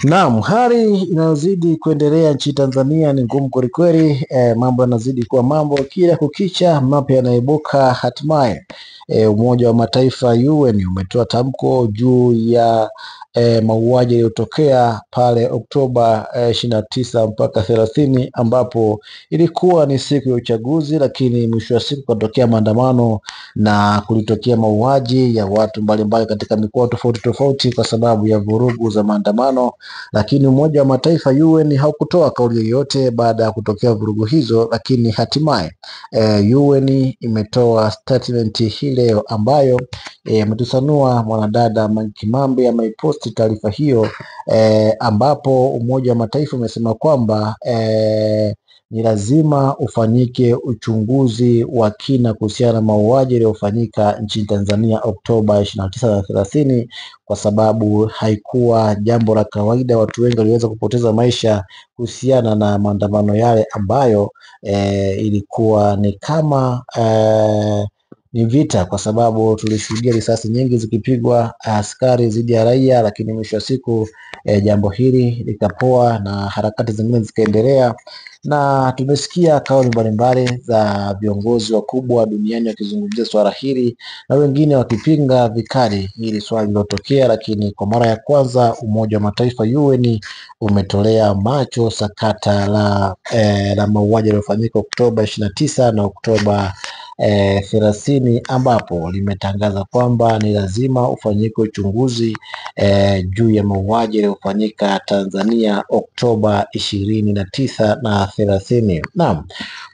Naam, hali inayozidi kuendelea nchini Tanzania ni ngumu kwelikweli. Mambo yanazidi kuwa mambo, kila kukicha mapya yanaibuka. Hatimaye Umoja wa Mataifa UN umetoa tamko juu ya mauaji yaliyotokea pale Oktoba 29 mpaka 30, ambapo ilikuwa ni siku ya uchaguzi, lakini mwisho wa siku kutokea maandamano na kulitokea mauaji ya watu mbalimbali katika mikoa tofauti tofauti kwa sababu ya vurugu za maandamano. Lakini Umoja wa Mataifa UN haukutoa kauli yoyote baada ya kutokea vurugu hizo, lakini hatimaye UN imetoa statement hii leo ambayo ametusanua mwanadada Mange Kimambi ameiposti taarifa hiyo ambapo Umoja wa Mataifa umesema kwamba ni lazima ufanyike uchunguzi wa kina kuhusiana na mauaji yaliyofanyika nchini Tanzania Oktoba 29 na 30, kwa sababu haikuwa jambo la kawaida. Watu wengi waliweza kupoteza maisha kuhusiana na maandamano yale ambayo ilikuwa ni kama ni vita, kwa sababu tulishuhudia risasi nyingi zikipigwa askari dhidi ya raia, lakini mwisho wa siku jambo hili likapoa na harakati zingine zikaendelea, na tumesikia kauli mbalimbali za viongozi wakubwa duniani wakizungumzia swala hili na wengine wakipinga vikali hili swala lilotokea. Lakini kwa mara ya kwanza Umoja wa Mataifa UN umetolea macho sakata la mauaji yaliyofanyika Oktoba 29 na Oktoba 30, ambapo limetangaza kwamba ni lazima ufanyike uchunguzi juu ya mauaji yaliyofanyika Tanzania Oktoba 29 na 30. Naam,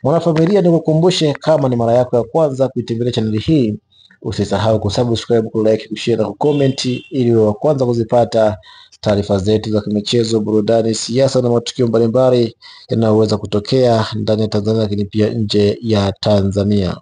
mwanafamilia, nikukumbushe kama ni mara yako ya kwanza kuitembelea chaneli hii, usisahau kusubscribe, kulike, kushare na kucomment ili wa kwanza kuzipata taarifa zetu za kimichezo, burudani, siasa na matukio mbalimbali yanayoweza kutokea ndani ya Tanzania lakini pia nje ya Tanzania.